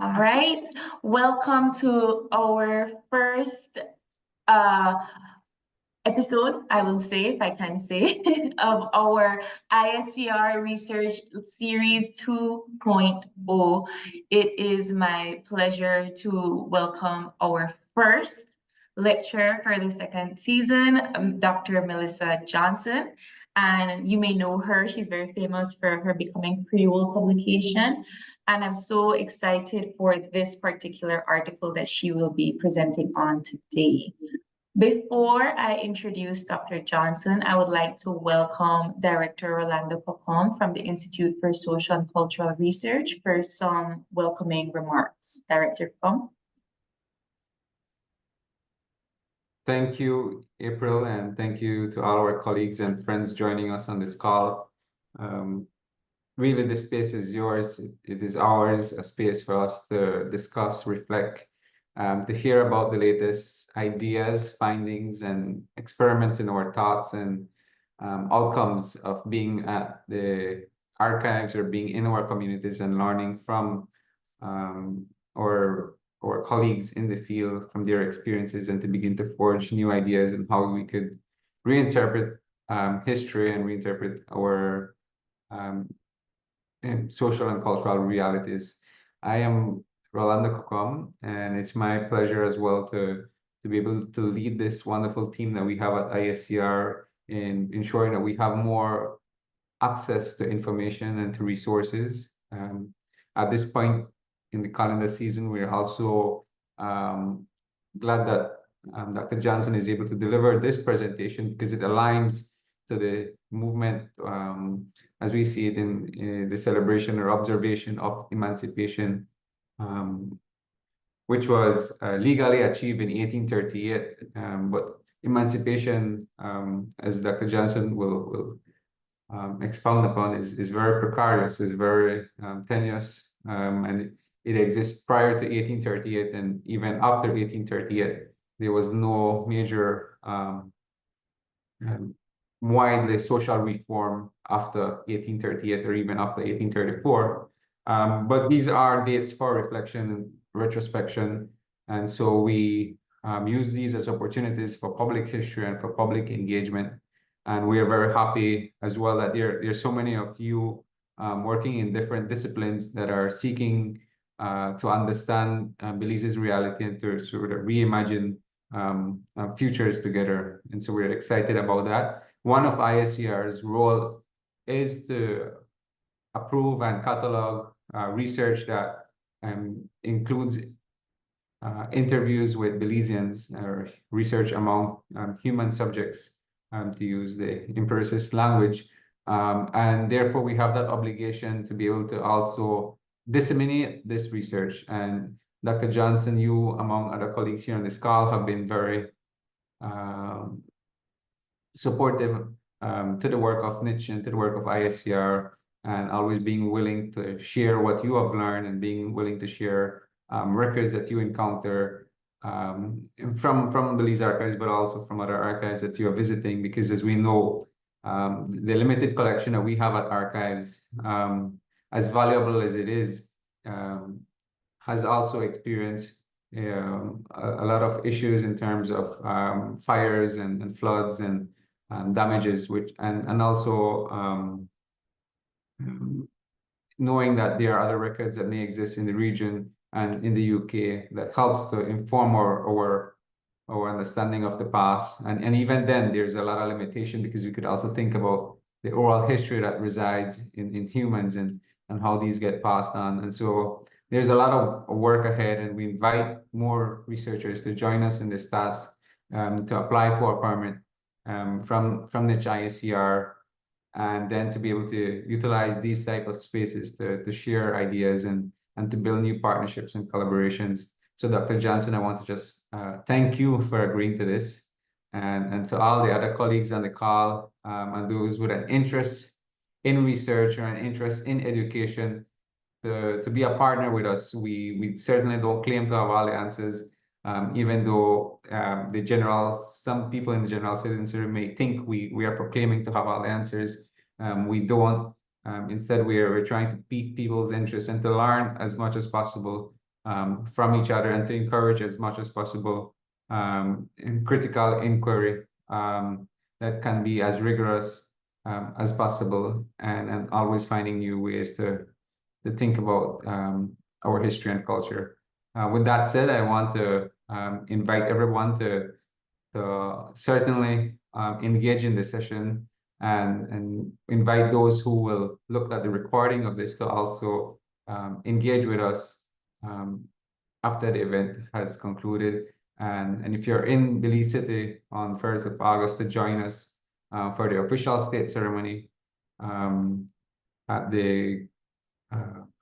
All right, welcome to our first episode, I will say, if I can say, of our ISCR Research Series 2.0. It is my pleasure to welcome our first lecturer for the second season, Dr. Melissa Johnson. And you may know her, she's very famous for her Becoming Creole publication. And I'm so excited for this particular article that she will be presenting on today. Before I introduce Dr. Johnson, I would like to welcome Director Rolando Cocom from the Institute for Social and Cultural Research for some welcoming remarks. Director Cocom. Thank you, April, and thank you to all our colleagues and friends joining us on this call. Really, this space is yours. It is ours, a space for us to discuss, reflect, to hear about the latest ideas, findings, and experiments in our thoughts and outcomes of being at the archives or being in our communities and learning from our colleagues in the field, from their experiences, and to begin to forge new ideas and how we could reinterpret history and reinterpret our social and cultural realities. I am Rolando Cocom, and it's my pleasure as well to be able to lead this wonderful team that we have at ISCR in ensuring that we have more access to information and to resources. At this point in the calendar season, we're also glad that Dr. Johnson is able to deliver this presentation because it aligns to the movement as we see it in the celebration or observation of emancipation, which was legally achieved in 1838. But emancipation, as Dr. Johnson will expound upon, is very precarious, is very tenuous, and it exists prior to 1838, and even after 1838, there was no major widely social reform after 1838 or even after 1834. But these are dates for reflection and retrospection, and so we use these as opportunities for public history and for public engagement. And we are very happy as well that there's so many of you working in different disciplines that are seeking to understand Belize's reality and to sort of reimagine futures together. And so we're excited about that. One of ISCR's role is to approve and catalog research that includes interviews with Belizeans or research among human subjects, to use the empiricist language. And therefore, we have that obligation to be able to also disseminate this research. And Dr. Johnson, you, among other colleagues here on this call, have been very supportive to the work of NICH and to the work of ISCR, and always being willing to share what you have learned and being willing to share records that you encounter from Belize archives, but also from other archives that you are visiting, because as we know, the limited collection that we have at archives, as valuable as it is, has also experienced a lot of issues in terms of fires and floods and damages, and also knowing that there are other records that may exist in the region and in the UK that helps to inform our understanding of the past. And even then, there's a lot of limitation, because we could also think about the oral history that resides in humans and how these get passed on. And so there's a lot of work ahead, and we invite more researchers to join us in this task, to apply for a permit from NICH ISCR, and then to be able to utilize these type of spaces to share ideas and to build new partnerships and collaborations. So Dr. Johnson, I want to just thank you for agreeing to this, and to all the other colleagues on the call, and those with an interest in research or an interest in education, to be a partner with us. We certainly don't claim to have all the answers, even though some people in the general citizenry may think we are proclaiming to have all the answers. We don't. Instead, we're trying to pique people's interest and to learn as much as possible from each other, and to encourage as much as possible in critical inquiry that can be as rigorous as possible, and always finding new ways to think about our history and culture. With that said, I want to invite everyone to certainly engage in this session, and invite those who will look at the recording of this to also engage with us after the event has concluded. And if you're in Belize City on 1st of August, to join us for the official state ceremony at the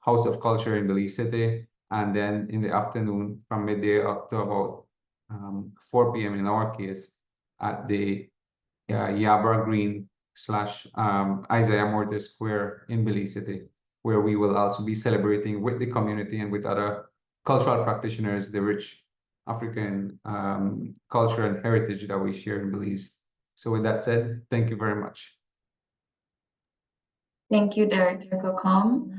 House of Culture in Belize City, and then in the afternoon from midday up to about 4 p.m. in our case at the Yabra Green / Isaiah Mortar Square in Belize City, where we will also be celebrating with the community and with other cultural practitioners the rich African culture and heritage that we share in Belize. So with that said, thank you very much. Thank you, Director Kokom.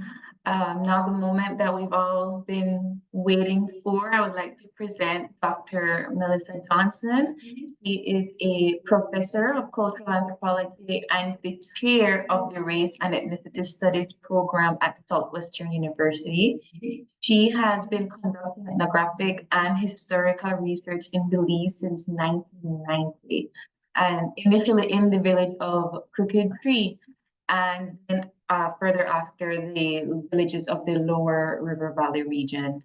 Now the moment that we've all been waiting for, I would like to present Dr. Melissa Johnson. He is a professor of cultural anthropology and the chair of the Race and Ethnicity Studies program at Southwestern University. She has been conducting ethnographic and historical research in Belize since 1990, and initially in the village of Crooked Tree, and then further after the villages of the Lower River Valley region.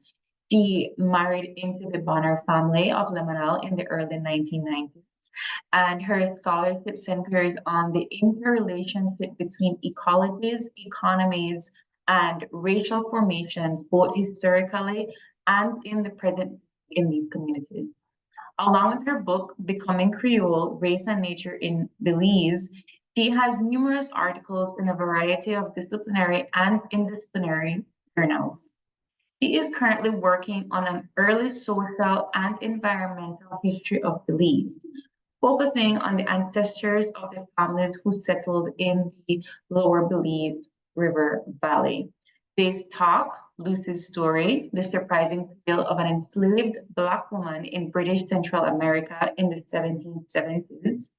She married into the Bonner family of Lemanal in the early 1990s, and her scholarship centers on the interrelationship between ecologies, economies, and racial formations, both historically and in the present in these communities. Along with her book, Becoming Creole, Race and Nature in Belize, she has numerous articles in a variety of disciplinary and interdisciplinary journals. She is currently working on an early social and environmental history of Belize, focusing on the ancestors of the families who settled in the Lower Belize River Valley. This talk, Lucy's Story, the surprising tale of an enslaved Black woman in British Central America in the 1770s,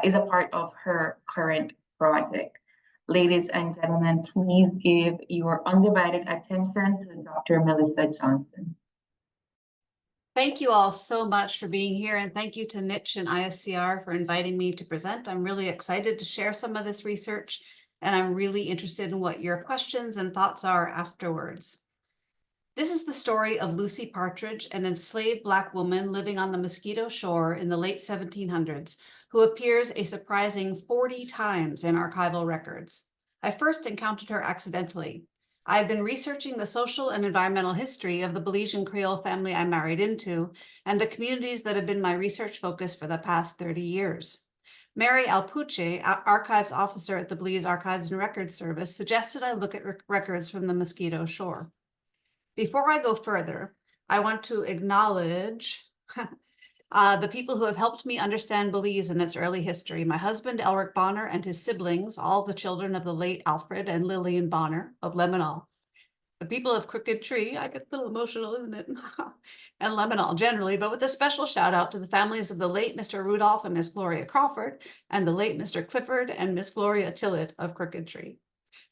is a part of her current project. Ladies and gentlemen, please give your undivided attention to Dr. Melissa Johnson. Thank you all so much for being here, and thank you to NICH and ISCR for inviting me to present. I'm really excited to share some of this research, and I'm really interested in what your questions and thoughts are afterwards. This is the story of Lucy Partridge, an enslaved Black woman living on the Mosquito Shore in the late 1700s, who appears a surprising 40 times in archival records. I first encountered her accidentally. I have been researching the social and environmental history of the Belizean Creole family I married into, and the communities that have been my research focus for the past 30 years. Mary Alpuche, archives officer at the Belize Archives and Records Service, suggested I look at records from the Mosquito Shore. Before I go further, I want to acknowledge the people who have helped me understand Belize and its early history. My husband, Elric Bonner, and his siblings, all the children of the late Alfred and Lillian Bonner of Lemanal. The people of Crooked Tree, I get a little emotional, isn't it? And Lemanal generally, but with a special shout out to the families of the late Mr. Rudolph and Miss Gloria Crawford, and the late Mr. Clifford and Miss Gloria Tillett of Crooked Tree,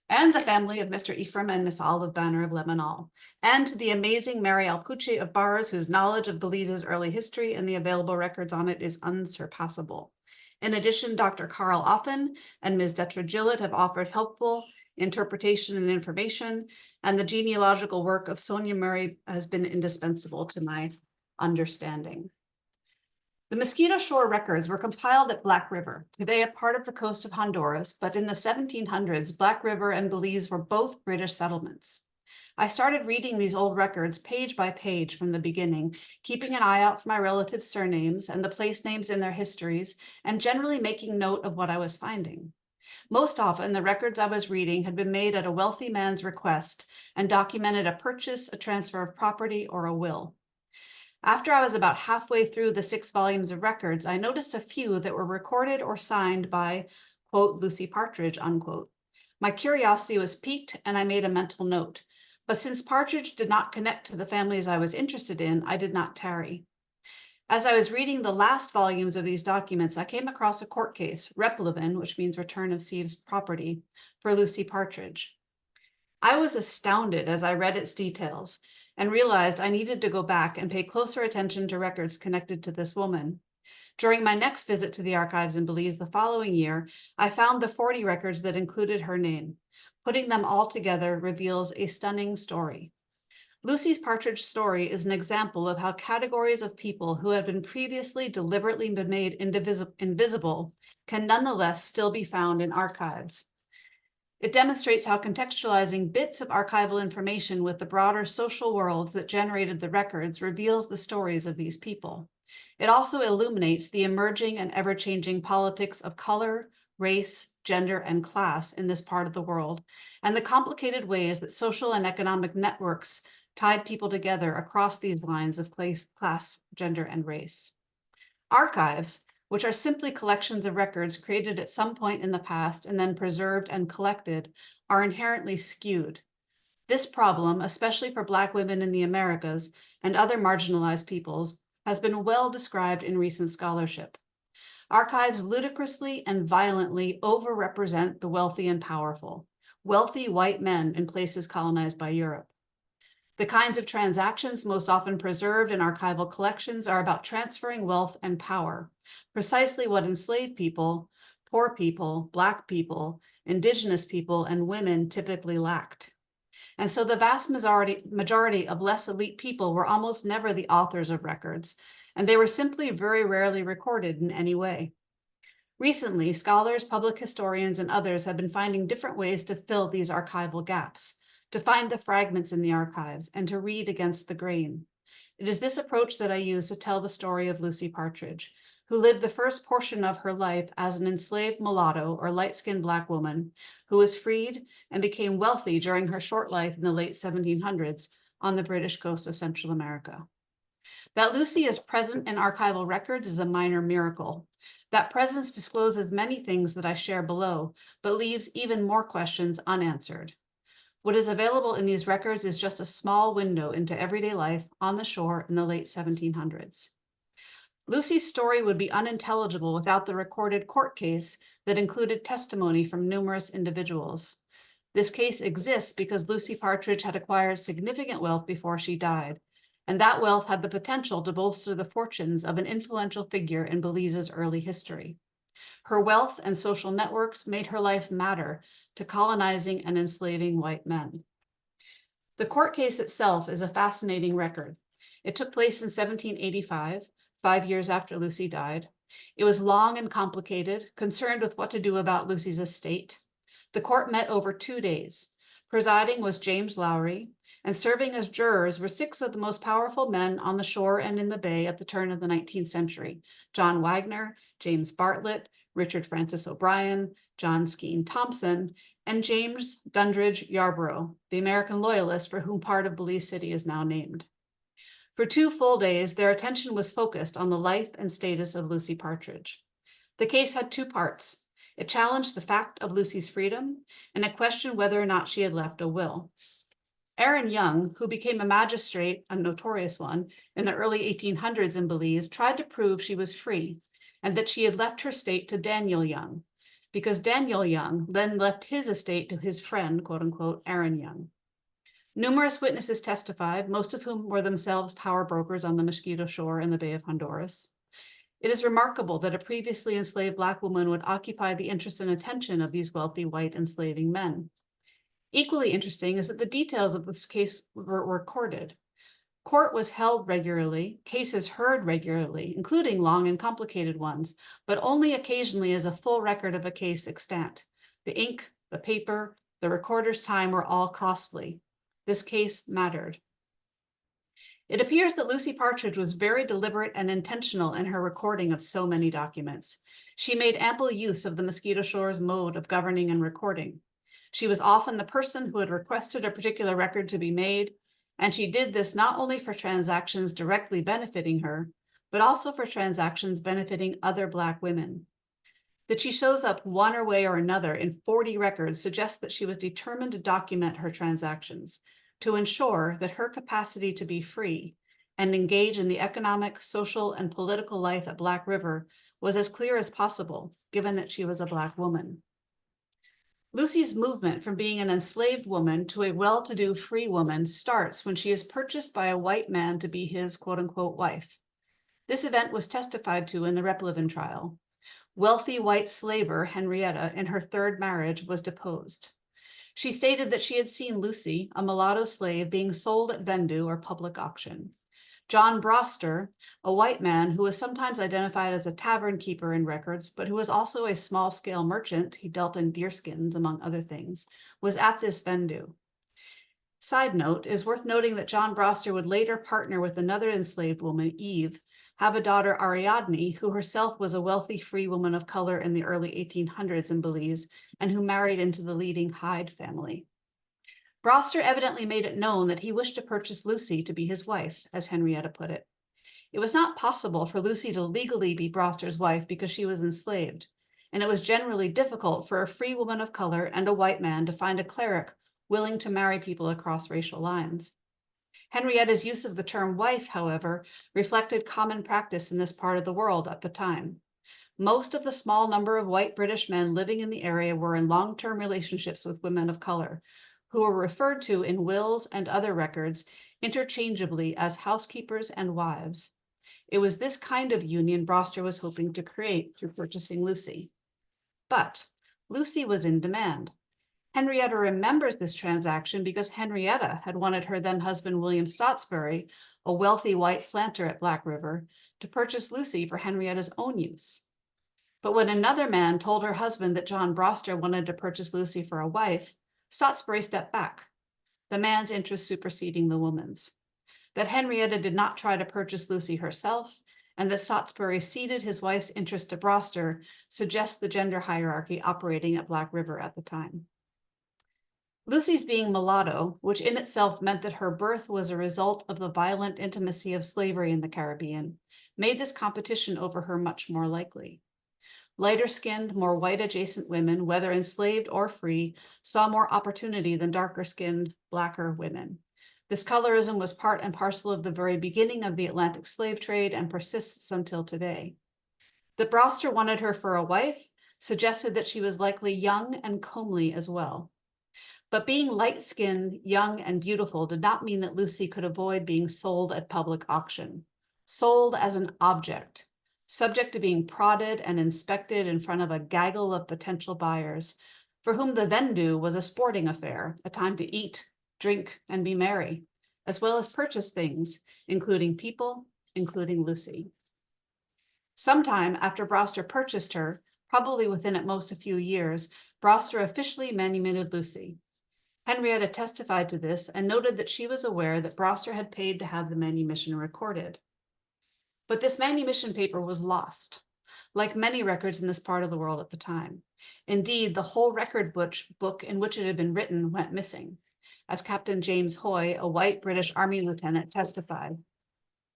and the family of Mr. Ephraim and Miss Olive Banner of Lemanal, and to the amazing Mary Alpuche of Bars, whose knowledge of Belize's early history and the available records on it is unsurpassable. In addition, Dr. Carl Offen and Ms. Detra Gillett have offered helpful interpretation and information, and the genealogical work of Sonia Murray has been indispensable to my understanding. The Mosquito Shore records were compiled at Black River, today a part of the coast of Honduras, but in the 1700s, Black River and Belize were both British settlements. I started reading these old records page by page from the beginning, keeping an eye out for my relatives' surnames and the place names in their histories, and generally making note of what I was finding. Most often, the records I was reading had been made at a wealthy man's request and documented a purchase, a transfer of property, or a will. After I was about halfway through the 6 volumes of records, I noticed a few that were recorded or signed by, quote, Lucy Partridge, unquote. My curiosity was piqued and I made a mental note. But since Partridge did not connect to the families I was interested in, I did not tarry. As I was reading the last volumes of these documents, I came across a court case, Replevin, which means return of seized property, for Lucy Partridge. I was astounded as I read its details and realized I needed to go back and pay closer attention to records connected to this woman. During my next visit to the archives in Belize the following year, I found the 40 records that included her name. Putting them all together reveals a stunning story. Lucy's Partridge story is an example of how categories of people who had been previously deliberately made invisible can nonetheless still be found in archives. It demonstrates how contextualizing bits of archival information with the broader social worlds that generated the records reveals the stories of these people. It also illuminates the emerging and ever-changing politics of color, race, gender, and class in this part of the world, and the complicated ways that social and economic networks tied people together across these lines of class, gender, and race. Archives, which are simply collections of records created at some point in the past and then preserved and collected, are inherently skewed. This problem, especially for Black women in the Americas and other marginalized peoples, has been well described in recent scholarship. Archives ludicrously and violently overrepresent the wealthy and powerful, wealthy white men in places colonized by Europe. The kinds of transactions most often preserved in archival collections are about transferring wealth and power, precisely what enslaved people, poor people, Black people, Indigenous people, and women typically lacked. And so the vast majority of less elite people were almost never the authors of records, and they were simply very rarely recorded in any way. Recently, scholars, public historians, and others have been finding different ways to fill these archival gaps, to find the fragments in the archives, and to read against the grain. It is this approach that I use to tell the story of Lucy Partridge, who lived the first portion of her life as an enslaved mulatto or light-skinned Black woman who was freed and became wealthy during her short life in the late 1700s on the British coast of Central America. That Lucy is present in archival records is a minor miracle. That presence discloses many things that I share below, but leaves even more questions unanswered. What is available in these records is just a small window into everyday life on the shore in the late 1700s. Lucy's story would be unintelligible without the recorded court case that included testimony from numerous individuals. This case exists because Lucy Partridge had acquired significant wealth before she died, and that wealth had the potential to bolster the fortunes of an influential figure in Belize's early history. Her wealth and social networks made her life matter to colonizing and enslaving white men. The court case itself is a fascinating record. It took place in 1785, 5 years after Lucy died. It was long and complicated, concerned with what to do about Lucy's estate. The court met over 2 days. Presiding was James Lowry, and serving as jurors were 6 of the most powerful men on the shore and in the bay at the turn of the 19th century: John Wagner, James Bartlett, Richard Francis O'Brien, John Skene Thompson, and James Dundridge Yarborough, the American loyalist for whom part of Belize City is now named. For 2 full days, their attention was focused on the life and status of Lucy Partridge. The case had 2 parts. It challenged the fact of Lucy's freedom, and it questioned whether or not she had left a will. Aaron Young, who became a magistrate, a notorious one, in the early 1800s in Belize, tried to prove she was free and that she had left her estate to Daniel Young, because Daniel Young then left his estate to his friend, quote unquote, Aaron Young. Numerous witnesses testified, most of whom were themselves power brokers on the Mosquito Shore in the Bay of Honduras. It is remarkable that a previously enslaved Black woman would occupy the interest and attention of these wealthy white enslaving men. Equally interesting is that the details of this case were recorded. Court was held regularly, cases heard regularly, including long and complicated ones, but only occasionally is a full record of a case extant. The ink, the paper, the recorder's time were all costly. This case mattered. It appears that Lucy Partridge was very deliberate and intentional in her recording of so many documents. She made ample use of the Mosquito Shore's mode of governing and recording. She was often the person who had requested a particular record to be made, and she did this not only for transactions directly benefiting her, but also for transactions benefiting other Black women. That she shows up one way or another in 40 records suggests that she was determined to document her transactions. to ensure that her capacity to be free and engage in the economic, social, and political life at Black River was as clear as possible, given that she was a Black woman. Lucy's movement from being an enslaved woman to a well-to-do free woman starts when she is purchased by a white man to be his quote-unquote wife. This event was testified to in the Replevin trial. Wealthy white slaver Henrietta, in her third marriage, was deposed. She stated that she had seen Lucy, a mulatto slave, being sold at vendue or public auction. John Broster, a white man who was sometimes identified as a tavern keeper in records, but who was also a small-scale merchant, he dealt in deerskins, among other things, was at this vendue. Side note, it is worth noting that John Broster would later partner with another enslaved woman, Eve, have a daughter, Ariadne, who herself was a wealthy free woman of color in the early 1800s in Belize, and who married into the leading Hyde family. Broster evidently made it known that he wished to purchase Lucy to be his wife, as Henrietta put it. It was not possible for Lucy to legally be Broster's wife because she was enslaved, and it was generally difficult for a free woman of color and a white man to find a cleric willing to marry people across racial lines. Henrietta's use of the term wife, however, reflected common practice in this part of the world at the time. Most of the small number of white British men living in the area were in long-term relationships with women of color, who were referred to in wills and other records interchangeably as housekeepers and wives. It was this kind of union Broster was hoping to create through purchasing Lucy. But Lucy was in demand. Henrietta remembers this transaction because Henrietta had wanted her then husband, William Stotesbury, a wealthy white planter at Black River, to purchase Lucy for Henrietta's own use. But when another man told her husband that John Broster wanted to purchase Lucy for a wife, Stotesbury stepped back, the man's interest superseding the woman's. That Henrietta did not try to purchase Lucy herself, and that Stotesbury ceded his wife's interest to Broster suggests the gender hierarchy operating at Black River at the time. Lucy's being mulatto, which in itself meant that her birth was a result of the violent intimacy of slavery in the Caribbean, made this competition over her much more likely. Lighter-skinned, more white-adjacent women, whether enslaved or free, saw more opportunity than darker-skinned, blacker women. This colorism was part and parcel of the very beginning of the Atlantic slave trade and persists until today. That Broster wanted her for a wife suggested that she was likely young and comely as well. But being light-skinned, young, and beautiful did not mean that Lucy could avoid being sold at public auction. Sold as an object, subject to being prodded and inspected in front of a gaggle of potential buyers, for whom the vendue was a sporting affair, a time to eat, drink, and be merry, as well as purchase things, including people, including Lucy. Sometime after Broster purchased her, probably within at most a few years, Broster officially manumitted Lucy. Henrietta testified to this and noted that she was aware that Broster had paid to have the manumission recorded. But this manumission paper was lost, like many records in this part of the world at the time. Indeed, the whole record book in which it had been written went missing, as Captain James Hoy, a white British Army lieutenant, testified.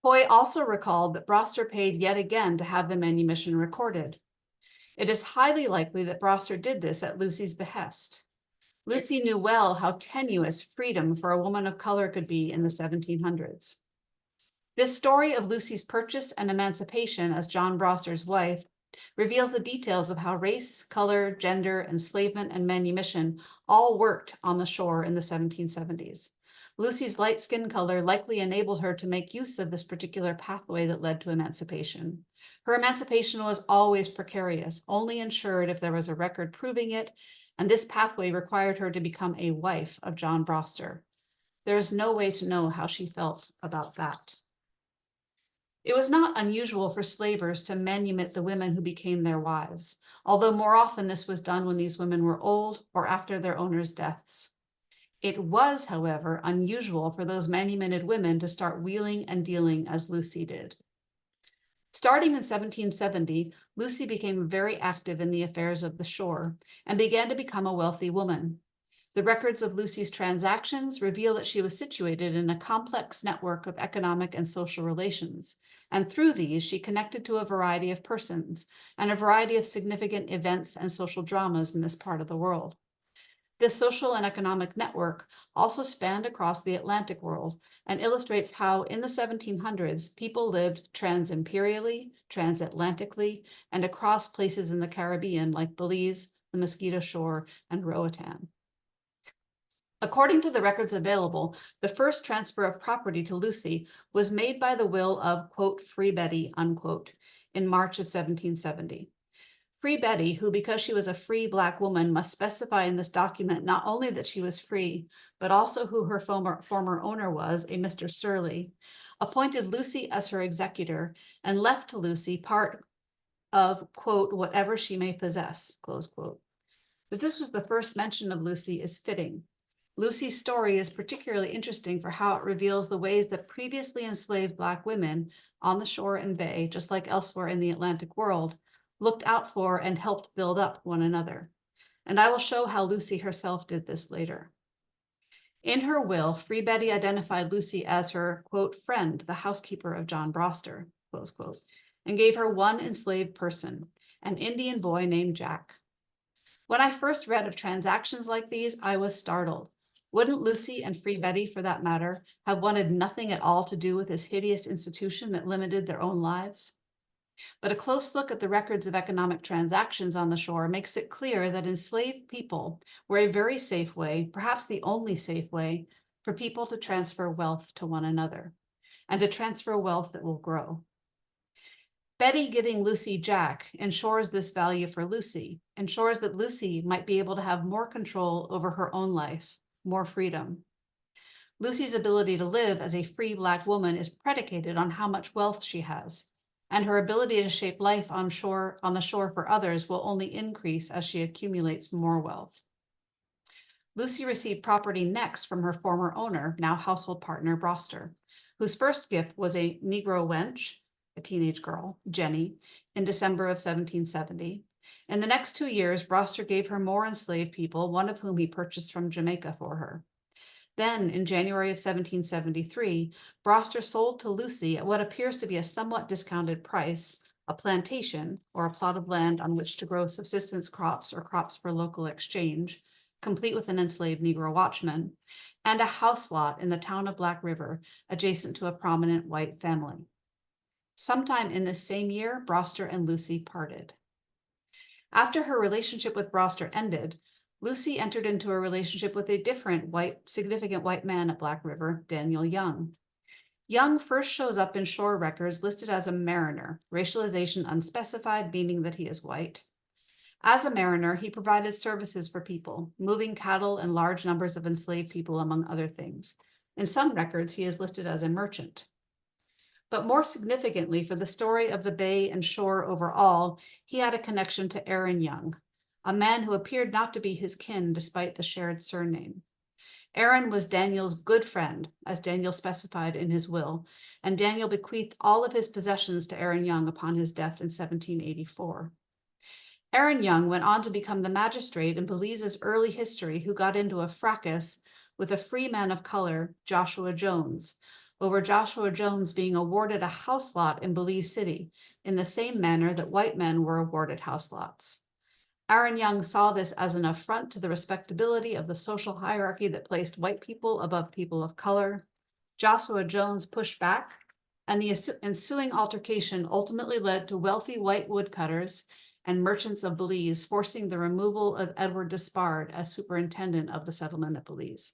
Hoy also recalled that Broster paid yet again to have the manumission recorded. It is highly likely that Broster did this at Lucy's behest. Lucy knew well how tenuous freedom for a woman of color could be in the 1700s. This story of Lucy's purchase and emancipation as John Broster's wife reveals the details of how race, color, gender, enslavement, and manumission all worked on the shore in the 1770s. Lucy's light skin color likely enabled her to make use of this particular pathway that led to emancipation. Her emancipation was always precarious, only ensured if there was a record proving it, and this pathway required her to become a wife of John Broster. There is no way to know how she felt about that. It was not unusual for slavers to manumit the women who became their wives, although more often this was done when these women were old or after their owners' deaths. It was, however, unusual for those manumitted women to start wheeling and dealing as Lucy did. Starting in 1770, Lucy became very active in the affairs of the shore and began to become a wealthy woman. The records of Lucy's transactions reveal that she was situated in a complex network of economic and social relations, and through these she connected to a variety of persons and a variety of significant events and social dramas in this part of the world. This social and economic network also spanned across the Atlantic world and illustrates how in the 1700s, people lived trans-imperially, transatlantically, and across places in the Caribbean like Belize, the Mosquito Shore, and Roatan. According to the records available, the first transfer of property to Lucy was made by the will of, quote, Free Betty, unquote, in March of 1770. Free Betty, who because she was a free Black woman must specify in this document not only that she was free, but also who her former owner was, a Mr. Surley, appointed Lucy as her executor and left to Lucy part of, quote, whatever she may possess, close quote. That this was the first mention of Lucy is fitting. Lucy's story is particularly interesting for how it reveals the ways that previously enslaved Black women on the shore and bay, just like elsewhere in the Atlantic world, looked out for and helped build up one another. And I will show how Lucy herself did this later. In her will, Free Betty identified Lucy as her, quote, friend, the housekeeper of John Broster, close quote, and gave her one enslaved person, an Indian boy named Jack. When I first read of transactions like these, I was startled. Wouldn't Lucy and Free Betty, for that matter, have wanted nothing at all to do with this hideous institution that limited their own lives? But a close look at the records of economic transactions on the shore makes it clear that enslaved people were a very safe way, perhaps the only safe way, for people to transfer wealth to one another, and to transfer wealth that will grow. Betty giving Lucy Jack ensures this value for Lucy, ensures that Lucy might be able to have more control over her own life, more freedom. Lucy's ability to live as a free Black woman is predicated on how much wealth she has, and her ability to shape life on the shore for others will only increase as she accumulates more wealth. Lucy received property next from her former owner, now household partner, Broster, whose first gift was a Negro wench, a teenage girl, Jenny, in December of 1770. In the next 2 years, Broster gave her more enslaved people, one of whom he purchased from Jamaica for her. Then, in January of 1773, Broster sold to Lucy at what appears to be a somewhat discounted price, a plantation, or a plot of land on which to grow subsistence crops or crops for local exchange, complete with an enslaved Negro watchman, and a house lot in the town of Black River, adjacent to a prominent white family. Sometime in this same year, Broster and Lucy parted. After her relationship with Broster ended, Lucy entered into a relationship with a different significant white man at Black River, Daniel Young. Young first shows up in shore records listed as a mariner, racialization unspecified, meaning that he is white. As a mariner, he provided services for people, moving cattle and large numbers of enslaved people, among other things. In some records, he is listed as a merchant. But more significantly for the story of the bay and shore overall, he had a connection to Aaron Young, a man who appeared not to be his kin despite the shared surname. Aaron was Daniel's good friend, as Daniel specified in his will, and Daniel bequeathed all of his possessions to Aaron Young upon his death in 1784. Aaron Young went on to become the magistrate in Belize's early history who got into a fracas with a free man of color, Joshua Jones, over Joshua Jones being awarded a house lot in Belize City in the same manner that white men were awarded house lots. Aaron Young saw this as an affront to the respectability of the social hierarchy that placed white people above people of color. Joshua Jones pushed back, and the ensuing altercation ultimately led to wealthy white woodcutters and merchants of Belize forcing the removal of Edward Despard as superintendent of the settlement of Belize.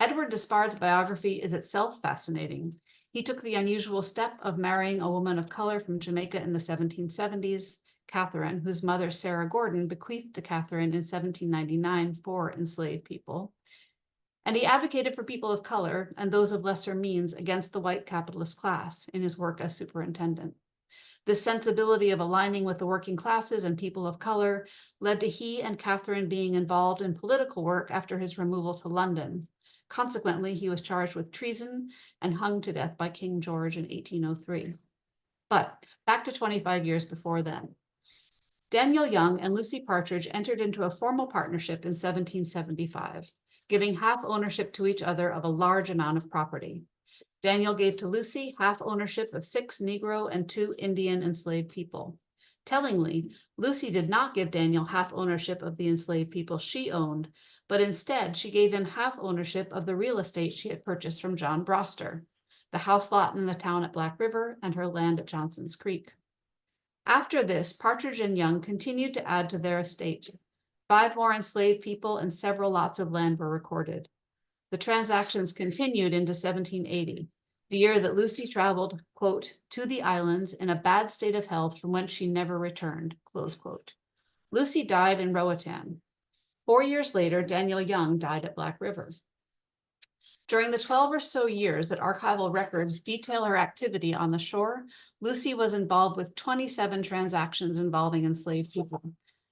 Edward Despard's biography is itself fascinating. He took the unusual step of marrying a woman of color from Jamaica in the 1770s, Catherine, whose mother, Sarah Gordon, bequeathed to Catherine in 1799 for enslaved people. And he advocated for people of color and those of lesser means against the white capitalist class in his work as superintendent. This sensibility of aligning with the working classes and people of color led to he and Catherine being involved in political work after his removal to London. Consequently, he was charged with treason and hung to death by King George in 1803. But back to 25 years before then. Daniel Young and Lucy Partridge entered into a formal partnership in 1775, giving half ownership to each other of a large amount of property. Daniel gave to Lucy half ownership of 6 Negro and 2 Indian enslaved people. Tellingly, Lucy did not give Daniel half ownership of the enslaved people she owned, but instead she gave him half ownership of the real estate she had purchased from John Broster, the house lot in the town at Black River and her land at Johnson's Creek. After this, Partridge and Young continued to add to their estate. 5 more enslaved people and several lots of land were recorded. The transactions continued into 1780, the year that Lucy traveled, quote, to the islands in a bad state of health from whence she never returned, close quote. Lucy died in Roatan. 4 years later, Daniel Young died at Black River. During the 12 or so years that archival records detail her activity on the shore, Lucy was involved with 27 transactions involving enslaved people,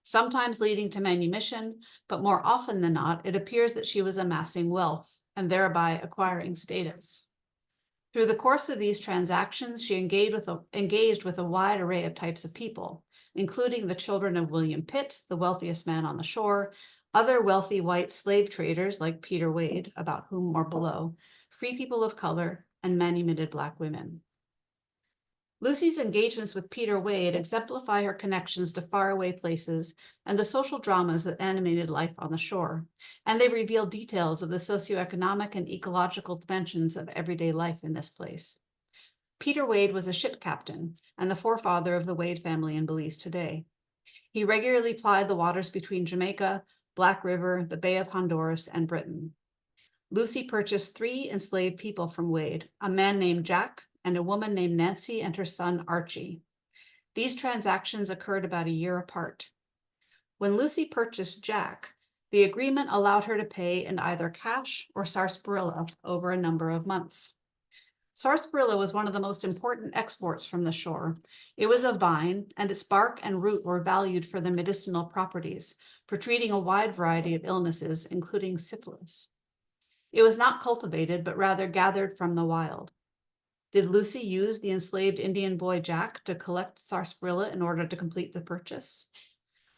sometimes leading to manumission, but more often than not, it appears that she was amassing wealth and thereby acquiring status. Through the course of these transactions, she engaged with a wide array of types of people, including the children of William Pitt, the wealthiest man on the shore, other wealthy white slave traders like Peter Wade, about whom more below, free people of color, and manumitted Black women. Lucy's engagements with Peter Wade exemplify her connections to faraway places and the social dramas that animated life on the shore, and they reveal details of the socioeconomic and ecological dimensions of everyday life in this place. Peter Wade was a ship captain and the forefather of the Wade family in Belize today. He regularly plied the waters between Jamaica, Black River, the Bay of Honduras, and Britain. Lucy purchased 3 enslaved people from Wade, a man named Jack and a woman named Nancy and her son Archie. These transactions occurred about a year apart. When Lucy purchased Jack, the agreement allowed her to pay in either cash or sarsaparilla over a number of months. Sarsaparilla was one of the most important exports from the shore. It was a vine, and its bark and root were valued for their medicinal properties, for treating a wide variety of illnesses, including syphilis. It was not cultivated, but rather gathered from the wild. Did Lucy use the enslaved Indian boy Jack to collect sarsaparilla in order to complete the purchase?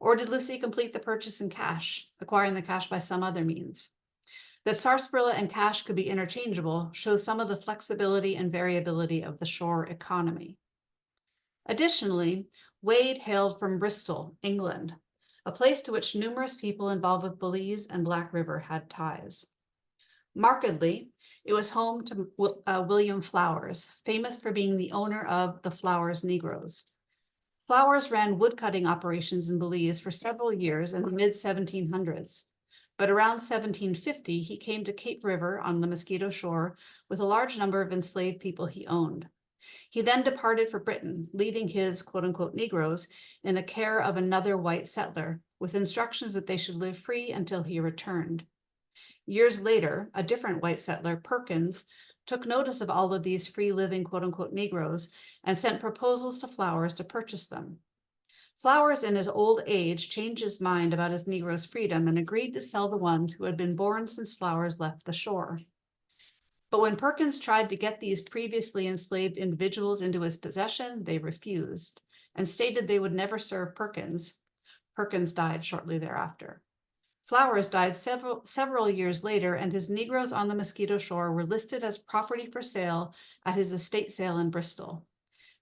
Or did Lucy complete the purchase in cash, acquiring the cash by some other means? That sarsaparilla and cash could be interchangeable shows some of the flexibility and variability of the shore economy. Additionally, Wade hailed from Bristol, England, a place to which numerous people involved with Belize and Black River had ties. Markedly, it was home to William Flowers, famous for being the owner of the Flowers Negroes. Flowers ran woodcutting operations in Belize for several years in the mid-1700s, but around 1750, he came to Cape River on the Mosquito Shore with a large number of enslaved people he owned. He then departed for Britain, leaving his quote-unquote Negroes in the care of another white settler, with instructions that they should live free until he returned. Years later, a different white settler, Perkins, took notice of all of these free-living quote-unquote Negroes and sent proposals to Flowers to purchase them. Flowers, in his old age, changed his mind about his Negroes' freedom and agreed to sell the ones who had been born since Flowers left the shore. But when Perkins tried to get these previously enslaved individuals into his possession, they refused and stated they would never serve Perkins. Perkins died shortly thereafter. Flowers died several years later, and his Negroes on the Mosquito Shore were listed as property for sale at his estate sale in Bristol.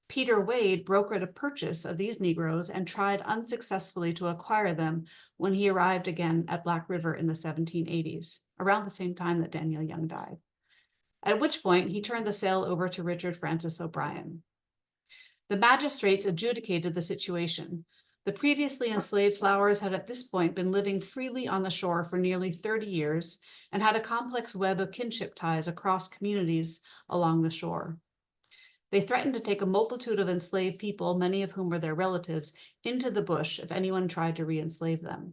Peter Wade brokered a purchase of these Negroes and tried unsuccessfully to acquire them when he arrived again at Black River in the 1780s, around the same time that Daniel Young died, at which point he turned the sale over to Richard Francis O'Brien. The magistrates adjudicated the situation. The previously enslaved Flowers had at this point been living freely on the shore for nearly 30 years and had a complex web of kinship ties across communities along the shore. They threatened to take a multitude of enslaved people, many of whom were their relatives, into the bush if anyone tried to re-enslave them.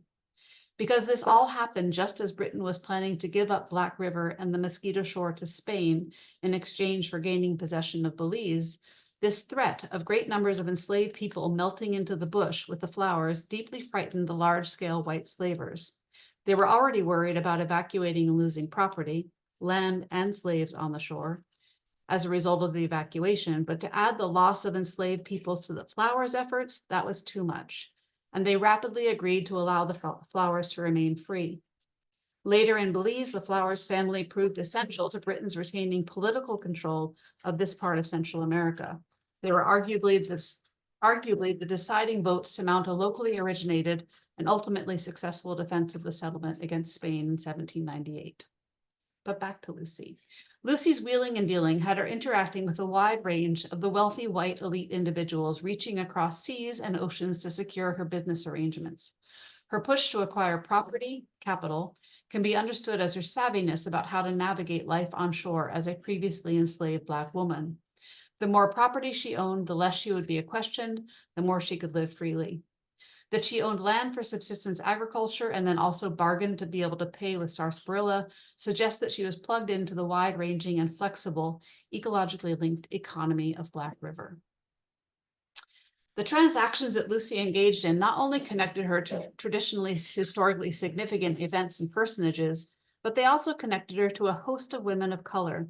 Because this all happened just as Britain was planning to give up Black River and the Mosquito Shore to Spain in exchange for gaining possession of Belize, this threat of great numbers of enslaved people melting into the bush with the Flowers deeply frightened the large-scale white slavers. They were already worried about evacuating and losing property, land and slaves on the shore as a result of the evacuation, but to add the loss of enslaved peoples to the Flowers' efforts, that was too much, and they rapidly agreed to allow the Flowers to remain free. Later in Belize, the Flowers family proved essential to Britain's retaining political control of this part of Central America. They were arguably arguably the deciding votes to mount a locally originated and ultimately successful defense of the settlement against Spain in 1798. But back to Lucy. Lucy's wheeling and dealing had her interacting with a wide range of the wealthy white elite individuals reaching across seas and oceans to secure her business arrangements. Her push to acquire property, capital, can be understood as her savviness about how to navigate life on shore as a previously enslaved Black woman. The more property she owned, the less she would be questioned, the more she could live freely. That she owned land for subsistence agriculture and then also bargained to be able to pay with sarsaparilla suggests that she was plugged into the wide-ranging and flexible, ecologically linked economy of Black River. The transactions that Lucy engaged in not only connected her to traditionally historically significant events and personages, but they also connected her to a host of women of color,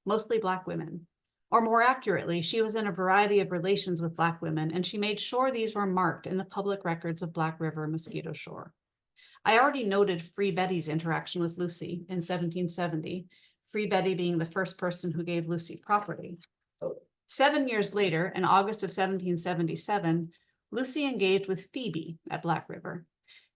mostly Black women. Or more accurately, she was in a variety of relations with Black women, and she made sure these were marked in the public records of Black River Mosquito Shore. I already noted Free Betty's interaction with Lucy in 1770, Free Betty being the first person who gave Lucy property. 7 years later, in August of 1777, Lucy engaged with Phoebe at Black River.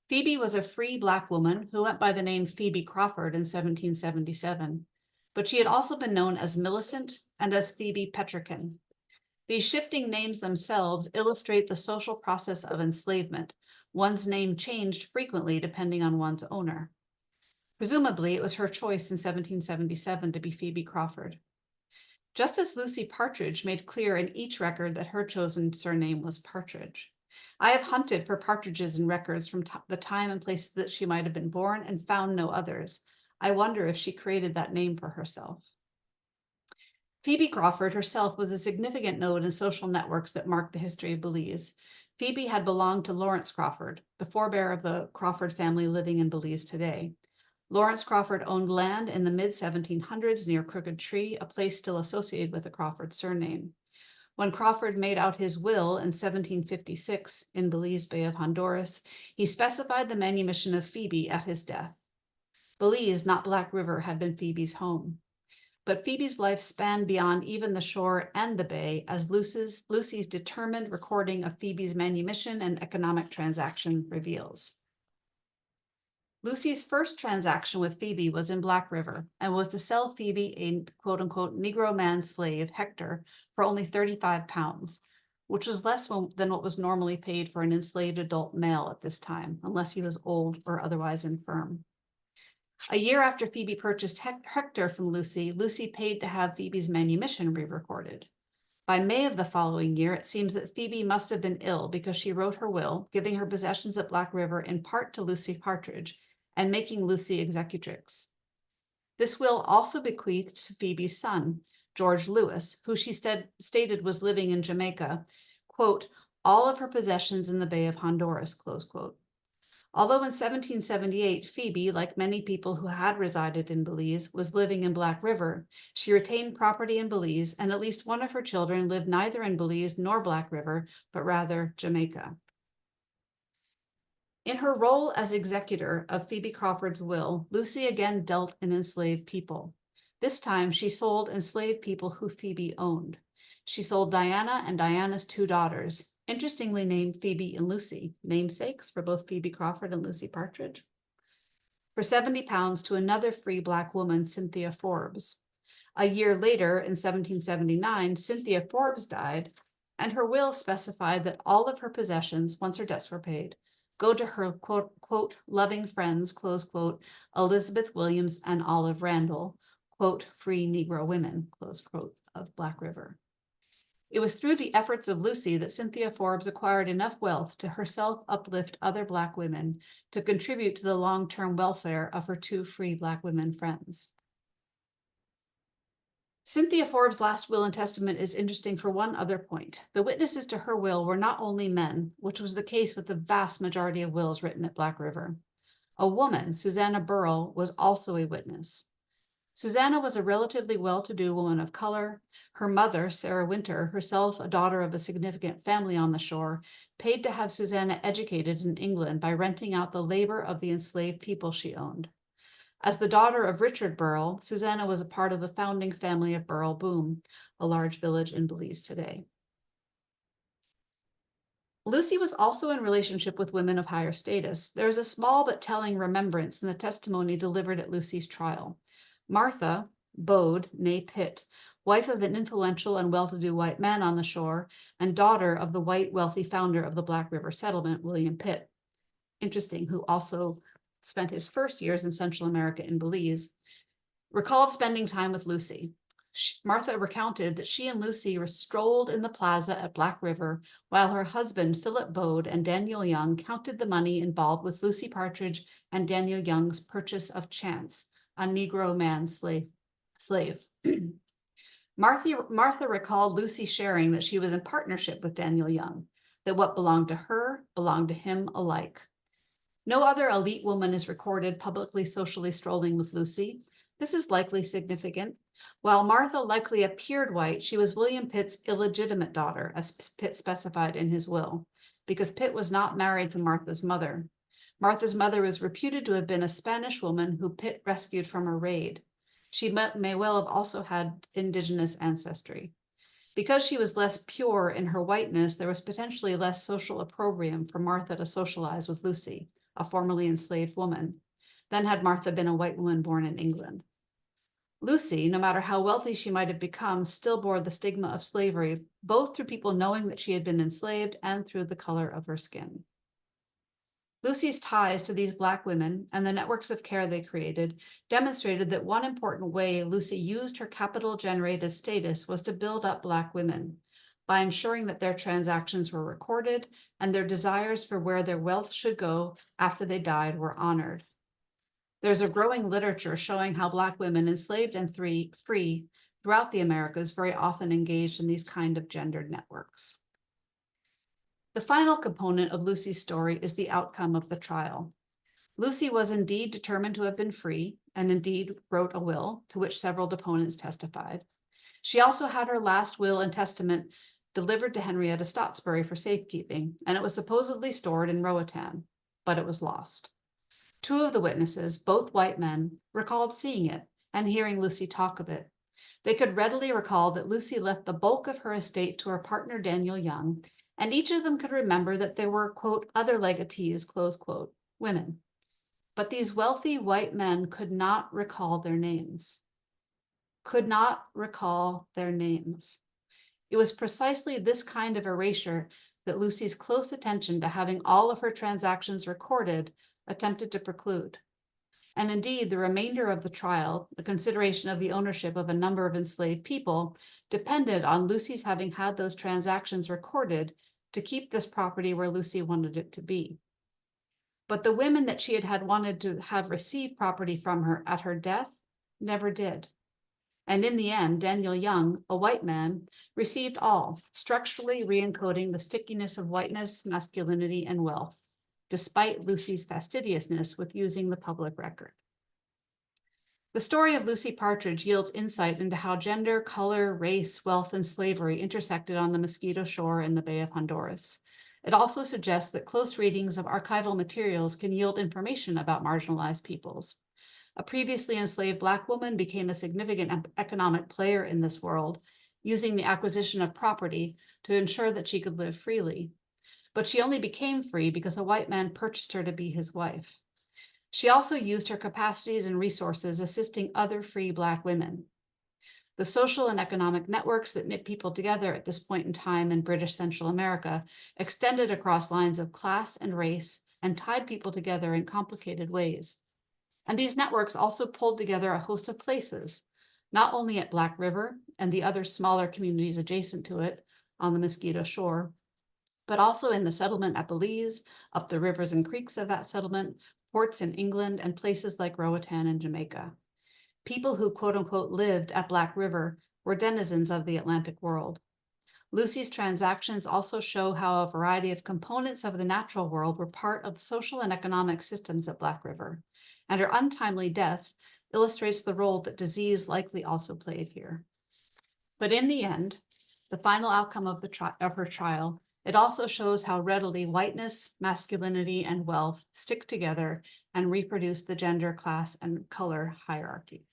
Phoebe was a free Black woman who went by the name Phoebe Crawford in 1777, but she had also been known as Millicent and as Phoebe Petrican. These shifting names themselves illustrate the social process of enslavement. One's name changed frequently depending on one's owner. Presumably, it was her choice in 1777 to be Phoebe Crawford. Just as Lucy Partridge made clear in each record that her chosen surname was Partridge. I have hunted for partridges in records from the time and place that she might have been born and found no others. I wonder if she created that name for herself. Phoebe Crawford herself was a significant node in social networks that marked the history of Belize. Phoebe had belonged to Lawrence Crawford, the forebear of the Crawford family living in Belize today. Lawrence Crawford owned land in the mid-1700s near Crooked Tree, a place still associated with the Crawford surname. When Crawford made out his will in 1756 in Belize Bay of Honduras, he specified the manumission of Phoebe at his death. Belize, not Black River, had been Phoebe's home. But Phoebe's life spanned beyond even the shore and the bay, as Lucy's determined recording of Phoebe's manumission and economic transaction reveals. Lucy's first transaction with Phoebe was in Black River and was to sell Phoebe a quote-unquote Negro man slave, Hector, for only 35 pounds, which was less than what was normally paid for an enslaved adult male at this time, unless he was old or otherwise infirm. A year after Phoebe purchased Hector from Lucy, Lucy paid to have Phoebe's manumission re-recorded. By May of the following year, it seems that Phoebe must have been ill because she wrote her will, giving her possessions at Black River in part to Lucy Partridge and making Lucy executrix. This will also bequeathed to Phoebe's son, George Lewis, who she stated was living in Jamaica, quote, all of her possessions in the Bay of Honduras, close quote. Although in 1778, Phoebe, like many people who had resided in Belize, was living in Black River, she retained property in Belize, and at least one of her children lived neither in Belize nor Black River, but rather Jamaica. In her role as executor of Phoebe Crawford's will, Lucy again dealt in enslaved people. This time, she sold enslaved people who Phoebe owned. She sold Diana and Diana's 2 daughters, interestingly named Phoebe and Lucy, namesakes for both Phoebe Crawford and Lucy Partridge, for 70 pounds to another free Black woman, Cynthia Forbes. A year later, in 1779, Cynthia Forbes died, and her will specified that all of her possessions, once her debts were paid, go to her, quote, quote, loving friends, close quote, Elizabeth Williams and Olive Randall, quote, free Negro women, close quote, of Black River. It was through the efforts of Lucy that Cynthia Forbes acquired enough wealth to herself uplift other Black women to contribute to the long-term welfare of her 2 free Black women friends. Cynthia Forbes' last will and testament is interesting for one other point. The witnesses to her will were not only men, which was the case with the vast majority of wills written at Black River. A woman, Susanna Burrell, was also a witness. Susanna was a relatively well-to-do woman of color. Her mother, Sarah Winter, herself a daughter of a significant family on the shore, paid to have Susanna educated in England by renting out the labor of the enslaved people she owned. As the daughter of Richard Burrell, Susanna was a part of the founding family of Burrell Boom, a large village in Belize today. Lucy was also in relationship with women of higher status. There is a small but telling remembrance in the testimony delivered at Lucy's trial. Martha Bode, née Pitt, wife of an influential and well-to-do white man on the shore, and daughter of the white wealthy founder of the Black River settlement, William Pitt, interesting, who also spent his first years in Central America in Belize, recalled spending time with Lucy. Martha recounted that she and Lucy were strolled in the plaza at Black River while her husband, Philip Bode, and Daniel Young counted the money involved with Lucy Partridge and Daniel Young's purchase of Chance, a Negro man slave. Martha recalled Lucy sharing that she was in partnership with Daniel Young, that what belonged to her belonged to him alike. No other elite woman is recorded publicly socially strolling with Lucy. This is likely significant. While Martha likely appeared white, she was William Pitt's illegitimate daughter, as Pitt specified in his will, because Pitt was not married to Martha's mother. Martha's mother was reputed to have been a Spanish woman who Pitt rescued from a raid. She may well have also had indigenous ancestry. Because she was less pure in her whiteness, there was potentially less social opprobrium for Martha to socialize with Lucy, a formerly enslaved woman, than had Martha been a white woman born in England. Lucy, no matter how wealthy she might have become, still bore the stigma of slavery, both through people knowing that she had been enslaved and through the color of her skin. Lucy's ties to these Black women and the networks of care they created demonstrated that one important way Lucy used her capital-generated status was to build up Black women by ensuring that their transactions were recorded and their desires for where their wealth should go after they died were honored. There's a growing literature showing how Black women enslaved and free throughout the Americas very often engaged in these kind of gendered networks. The final component of Lucy's story is the outcome of the trial. Lucy was indeed determined to have been free and indeed wrote a will to which several deponents testified. She also had her last will and testament delivered to Henrietta Stotesbury for safekeeping, and it was supposedly stored in Roatan, but it was lost. Two of the witnesses, both white men, recalled seeing it and hearing Lucy talk of it. They could readily recall that Lucy left the bulk of her estate to her partner Daniel Young, and each of them could remember that there were, quote, other legatees, close quote, women. But these wealthy white men could not recall their names. Could not recall their names. It was precisely this kind of erasure that Lucy's close attention to having all of her transactions recorded attempted to preclude. And indeed, the remainder of the trial, the consideration of the ownership of a number of enslaved people, depended on Lucy's having had those transactions recorded to keep this property where Lucy wanted it to be. But the women that she had wanted to have received property from her at her death never did. And in the end, Daniel Young, a white man, received all, structurally re-encoding the stickiness of whiteness, masculinity, and wealth, despite Lucy's fastidiousness with using the public record. The story of Lucy Partridge yields insight into how gender, color, race, wealth, and slavery intersected on the Mosquito Shore in the Bay of Honduras. It also suggests that close readings of archival materials can yield information about marginalized peoples. A previously enslaved Black woman became a significant economic player in this world, using the acquisition of property to ensure that she could live freely. But she only became free because a white man purchased her to be his wife. She also used her capacities and resources assisting other free Black women. The social and economic networks that knit people together at this point in time in British Central America extended across lines of class and race and tied people together in complicated ways. And these networks also pulled together a host of places, not only at Black River and the other smaller communities adjacent to it on the Mosquito Shore, but also in the settlement at Belize, up the rivers and creeks of that settlement, ports in England, and places like Roatan and Jamaica. People who, quote unquote, lived at Black River were denizens of the Atlantic world. Lucy's transactions also show how a variety of components of the natural world were part of the social and economic systems at Black River, and her untimely death illustrates the role that disease likely also played here. But in the end, the final outcome of her trial, it also shows how readily whiteness, masculinity, and wealth stick together and reproduce the gender, class, and color hierarchy.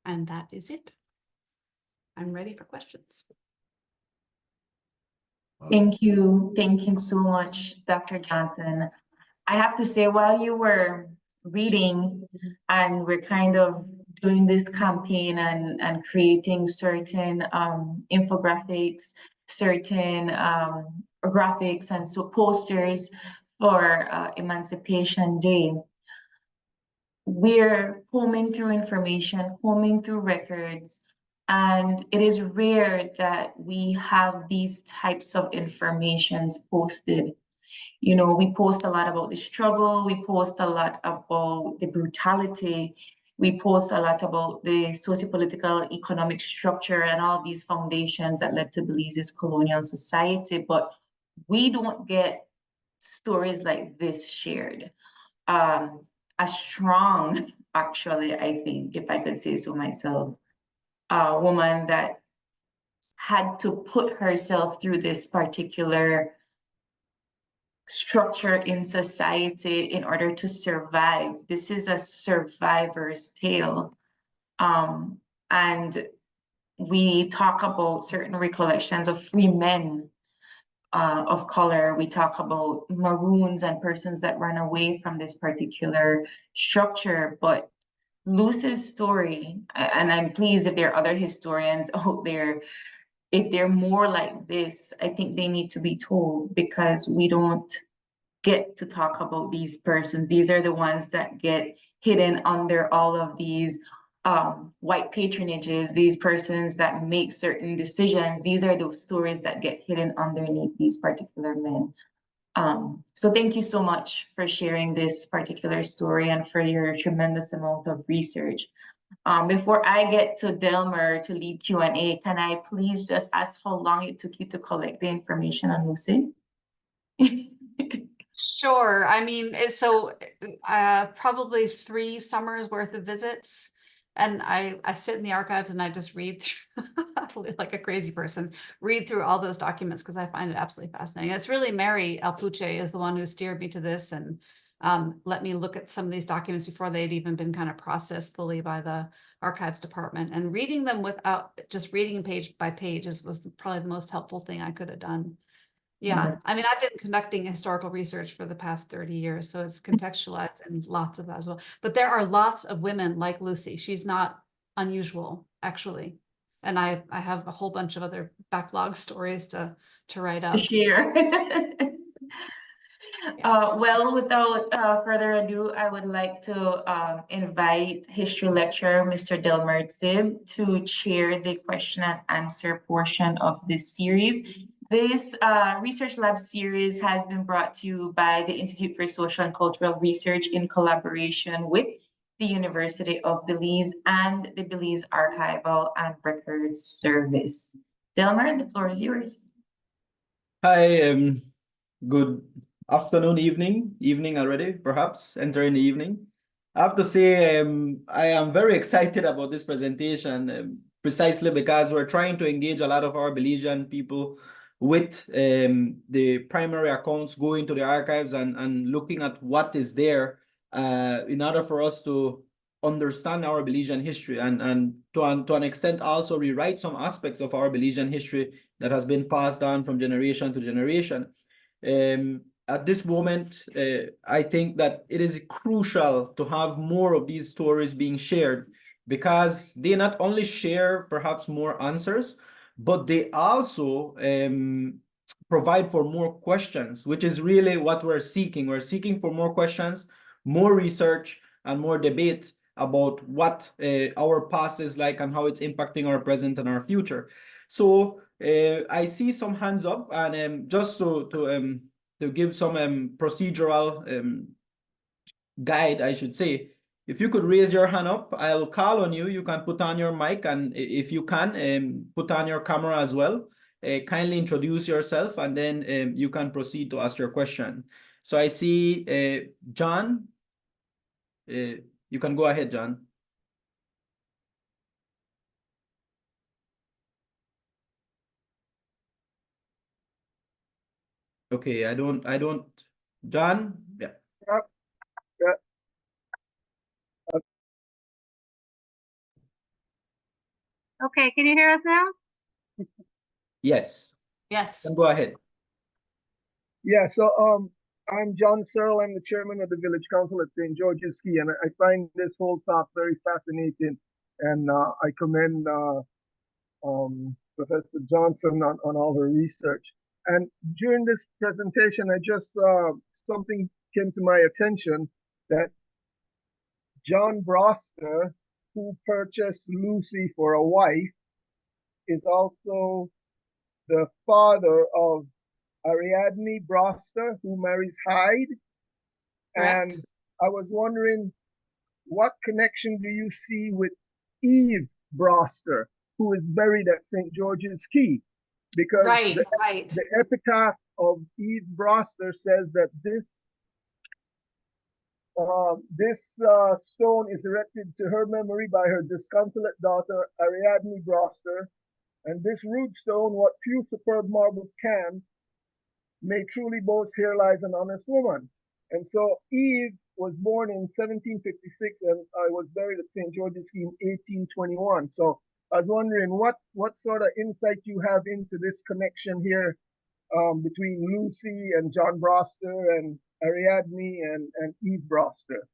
And that is it. I'm ready for questions. Thank you. Thank you so much, Dr. Johnson. I have to say, while you were reading and we're kind of doing this campaign and creating certain infographics, certain graphics and so posters for Emancipation Day, we're combing through information, combing through records, and it is rare that we have these types of informations posted. You know, we post a lot about the struggle, we post a lot about the brutality, we post a lot about the socio-political economic structure and all these foundations that led to Belize's colonial society, but we don't get stories like this shared. A strong, actually, I think, if I could say so myself, a woman that had to put herself through this particular structure in society in order to survive. This is a survivor's tale. And we talk about certain recollections of free men of color. We talk about maroons and persons that run away from this particular structure. But Luce's story, and I'm pleased if there are other historians out there, if they're more like this, I think they need to be told, because we don't get to talk about these persons. These are the ones that get hidden under all of these white patronages, these persons that make certain decisions. These are the stories that get hidden underneath these particular men. So thank you so much for sharing this particular story and for your tremendous amount of research. Before I get to Delmer to lead Q&A, can I please just ask how long it took you to collect the information on Lucy? Sure. I mean, so probably 3 summers worth of visits. And I sit in the archives and I just read through, like a crazy person, read through all those documents because I find it absolutely fascinating. It's really Mary 𝐿-𝐶𝐻 is the one who steered me to this and let me look at some of these documents before they'd even been kind of processed fully by the archives department. And reading them without just reading page by page was probably the most helpful thing I could have done. Yeah, I mean, I've been conducting historical research for the past 30 years, so it's contextualized and lots of that as well. But there are lots of women like Lucy. She's not unusual, actually. And I have a whole bunch of other backlog stories to write up. Share. Well, without further ado, I would like to invite history lecturer, Mr. Delmer 𝐶𝐬, to chair the question and answer portion of this series. This research lab series has been brought to you by the Institute for Social and Cultural Research in collaboration with the University of Belize and the Belize Archival and Records Service. Delmer, the floor is yours. Hi, good afternoon, evening already, perhaps entering the evening. I have to say I am very excited about this presentation precisely because we're trying to engage a lot of our Belizean people with the primary accounts, going to the archives and looking at what is there in order for us to understand our Belizean history and to an extent also rewrite some aspects of our Belizean history that has been passed on from generation to generation. At this moment, I think that it is crucial to have more of these stories being shared because they not only share perhaps more answers, but they also provide for more questions, which is really what we're seeking. We're seeking for more questions, more research, and more debate about what our past is like and how it's impacting our present and our future. So I see some hands up, and just to give some procedural guide, I should say, if you could raise your hand up, I'll call on you. You can put on your mic, and if you can, put on your camera as well. Kindly introduce yourself, and then you can proceed to ask your question. So I see John. You can go ahead, John. Okay, I don't, John, yeah. Okay, can you hear us now? Yes. Yes. Then go ahead. Yeah, so I'm John Searle. I'm the chairman of the village council at St. George's Key, and I find this whole talk very fascinating. And I commend Professor Johnson on all her research. And during this presentation, I just something came to my attention that John Broster, who purchased Lucy for a wife, is also the father of Ariadne Broster, who marries Hyde. Correct. And I was wondering, what connection do you see with Eve Broster, who is buried at St. George's Key? Because Right, the, right. the epitaph of Eve Broster says that this stone is erected to her memory by her disconsolate daughter Ariadne Broster, and this root stone, what few superb marbles can, may truly boast, here lies an honest woman. And so Eve was born in 1756 and I was buried at St. George's Key in 1821. So I was wondering what sort of insight you have into this connection here between Lucy and John Broster and Ariadne and Eve Broster.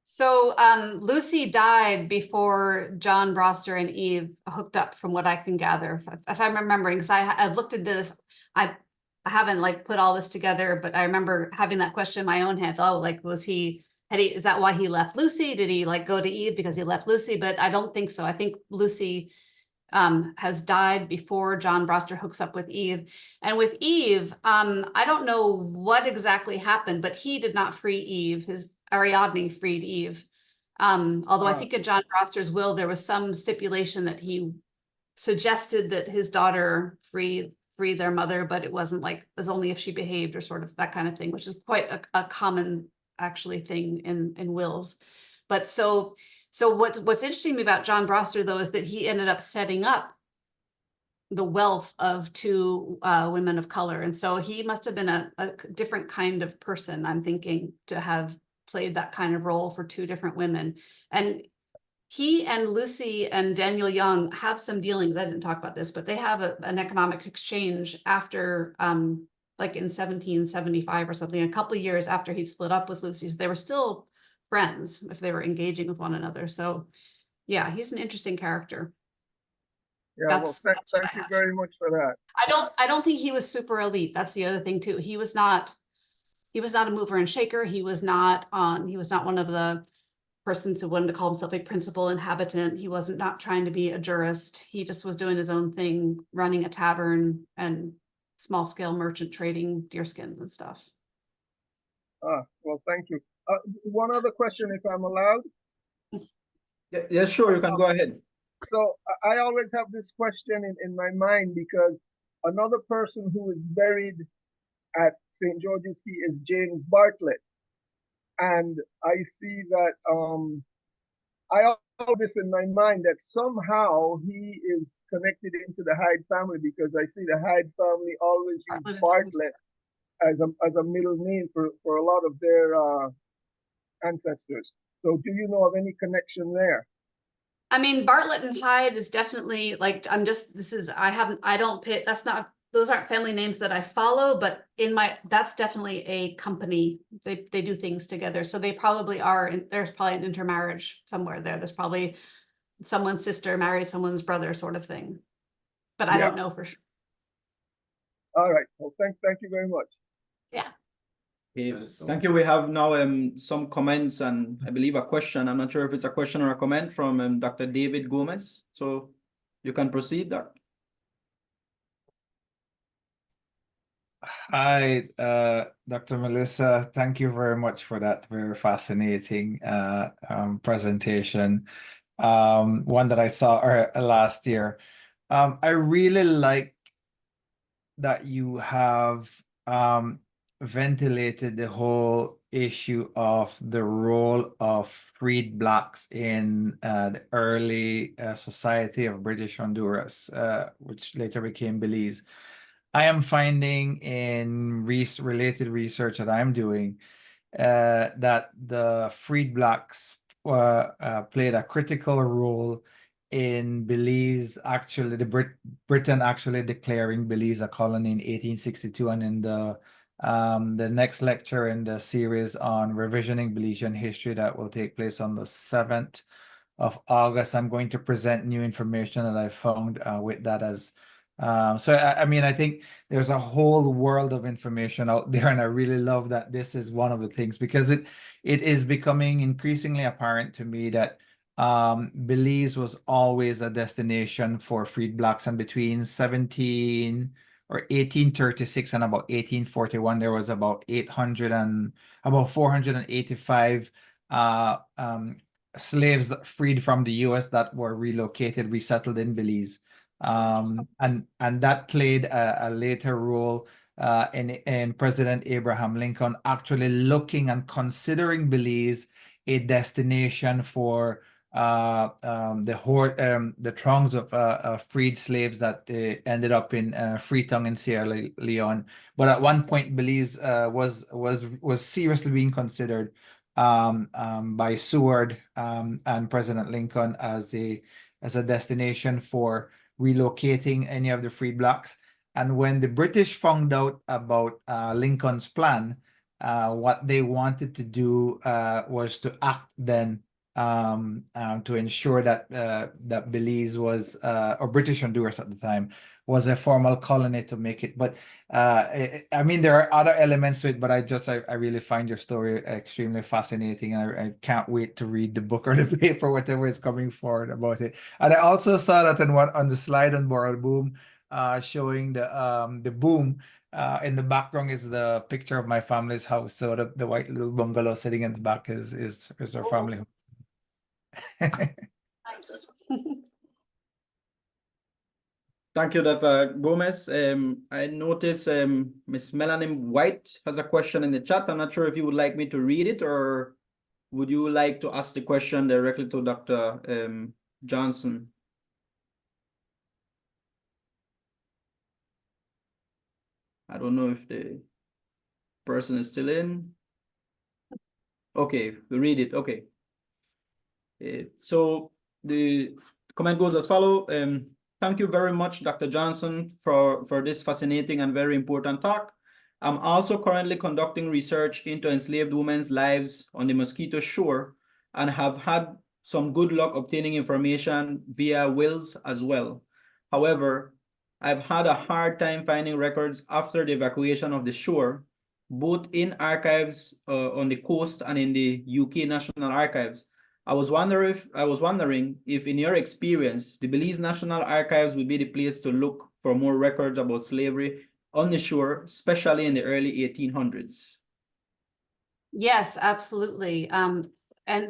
So Lucy died before John Broster and Eve hooked up, from what I can gather, if I'm remembering, because I've looked into this. I haven't like put all this together, but I remember having that question in my own head. Oh, like is that why he left Lucy? Did he like go to Eve because he left Lucy? But I don't think so. I think Lucy has died before John Broster hooks up with Eve. And with Eve, I don't know what exactly happened, but he did not free Eve. His Ariadne freed Eve. Although I think in John Broster's will, there was some stipulation that he suggested that his daughter free their mother, but it wasn't like, it was only if she behaved or sort of that kind of thing, which is quite a common actually thing in wills. But so what's interesting to me about John Broster, though, is that he ended up setting up the wealth of two women of color. And so he must have been a different kind of person, I'm thinking, to have played that kind of role for two different women. And he and Lucy and Daniel Young have some dealings. I didn't talk about this, but they have an economic exchange after like in 1775 or something, a couple of years after he'd split up with Lucy. So they were still friends if they were engaging with one another. So yeah, he's an interesting character. Yeah, well, thank you very much for that. I don't think he was super elite. That's the other thing too. He was not a mover and shaker. He was not one of the persons who wanted to call himself a principal inhabitant. He wasn't not trying to be a jurist. He just was doing his own thing, running a tavern and small scale merchant trading deerskins and stuff. Well, thank you. One other question, if I'm allowed. Yeah, sure, you can go ahead. So I always have this question in my mind, because another person who is buried at St. George's Key is James Bartlett. And I see that I have this in my mind that somehow he is connected into the Hyde family, because I see the Hyde family always use Bartlett as a middle name for a lot of their ancestors. So do you know of any connection there? I mean, Bartlett and Hyde is definitely like, those aren't family names that I follow, but that's definitely a company. They do things together. So they probably are, there's probably an intermarriage somewhere there. There's probably someone's sister married someone's brother sort of thing, but I don't know for sure. All right. Well, thank you very much. Yeah. Okay, thank you. We have now some comments and I believe a question. I'm not sure if it's a question or a comment from Dr. David Gomez. So you can proceed, Doc. Hi, Dr. Melissa. Thank you very much for that very fascinating presentation. One that I saw last year. I really like that you have ventilated the whole issue of the role of freed Blacks in the early society of British Honduras, which later became Belize. I am finding in related research that I'm doing that the freed Blacks played a critical role in Belize, actually, Britain actually declaring Belize a colony in 1862, and in the the next lecture in the series on revisioning Belizean history that will take place on the 7th of August. I'm going to present new information that I found with that as so I mean, I think there's a whole world of information out there, and I really love that this is one of the things, because it is becoming increasingly apparent to me that Belize was always a destination for freed blacks, and between 1836 and about 1841, there was about 485 slaves that freed from the US that were relocated, resettled in Belize. And that played a later role in President Abraham Lincoln actually looking and considering Belize a destination for the throngs of freed slaves that ended up in Freetown in Sierra Leone. But at one point, Belize was seriously being considered by Seward and President Lincoln as a destination for relocating any of the freed blacks. And when the British found out about Lincoln's plan, what they wanted to do was to act then to ensure that that Belize was, or British Honduras at the time, was a formal colony to make it. But I mean, there are other elements to it, but I really find your story extremely fascinating. I can't wait to read the book or the paper, whatever is coming forward about it. And I also saw that on the slide on Boral Boom, showing the boom. In the background is the picture of my family's house. So the white little bungalow sitting in the back is our family home. Nice. Thank you, Dr. Gomez. I notice Miss Melanie White has a question in the chat. I'm not sure if you would like me to read it, or would you like to ask the question directly to Dr. Johnson? I don't know if the person is still in. Okay, we read it. Okay. So the comment goes as follows. Thank you very much, Dr. Johnson, for this fascinating and very important talk. I'm also currently conducting research into enslaved women's lives on the Mosquito Shore and have had some good luck obtaining information via wills as well. However, I've had a hard time finding records after the evacuation of the shore, both in archives on the coast and in the UK National Archives. I was wondering if, in your experience, the Belize National Archives would be the place to look for more records about slavery on the shore, especially in the early 1800s. Yes, absolutely. And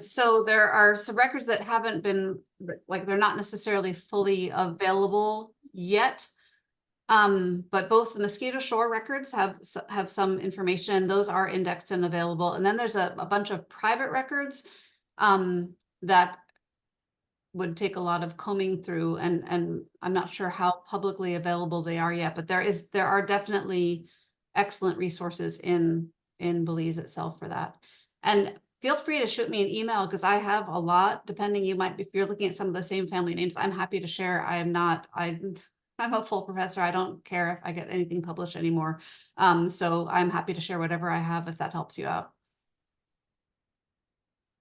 so there are some records that haven't been, like, they're not necessarily fully available yet. But both the Mosquito Shore records have some information. Those are indexed and available. And then there's a bunch of private records that would take a lot of combing through, and I'm not sure how publicly available they are yet, but there are definitely excellent resources in Belize itself for that. And feel free to shoot me an email, because I have a lot, depending, if you're looking at some of the same family names, I'm happy to share. I'm a full professor. I don't care if I get anything published anymore. So I'm happy to share whatever I have, if that helps you out.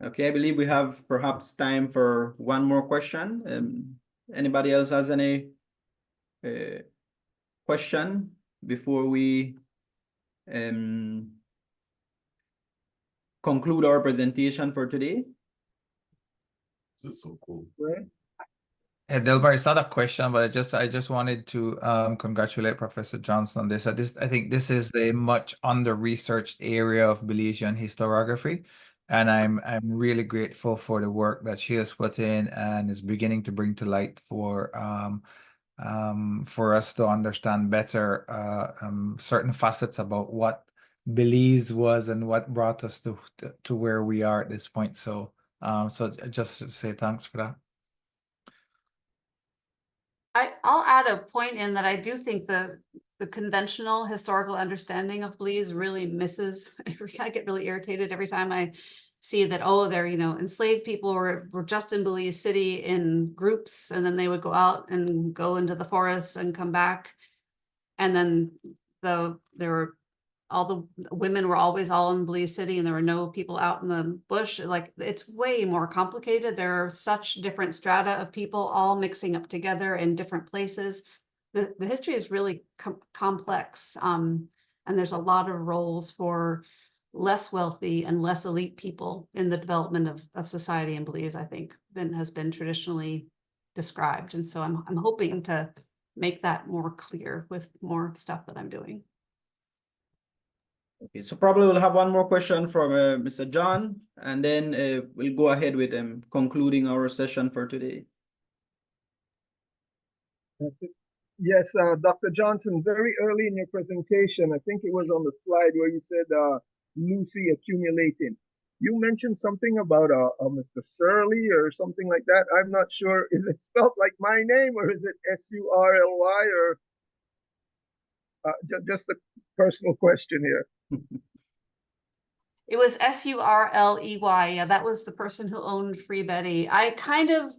Okay, I believe we have perhaps time for one more question. Anybody else has any question before we conclude our presentation for today? This is so cool. Right? Delbar, it's not a question, but I just wanted to congratulate Professor Johnson on this. I think this is a much under-researched area of Belizean historiography, and I'm really grateful for the work that she has put in and is beginning to bring to light for us to understand better certain facets about what Belize was and what brought us to where we are at this point. So just to say thanks for that. I'll add a point in that I do think the conventional historical understanding of Belize really misses. I get really irritated every time I see that, oh, they're, enslaved people were just in Belize City in groups, and then they would go out and go into the forests and come back. And then there were all the women were always all in Belize City and there were no people out in the bush. Like, it's way more complicated. There are such different strata of people all mixing up together in different places. The history is really complex. And there's a lot of roles for less wealthy and less elite people in the development of society in Belize, I think, than has been traditionally described. And so I'm hoping to make that more clear with more stuff that I'm doing. Okay, so probably we'll have one more question from Mr. John, and then we'll go ahead with concluding our session for today. Yes, Dr. Johnson, very early in your presentation, I think it was on the slide where you said Lucy accumulating. You mentioned something about a Mr. Surly or something like that. I'm not sure. Is it spelled like my name, or is it S-U-R-L-Y, or just a personal question here? It was S-U-R-L-E-Y. Yeah, that was the person who owned Free Betty. I kind of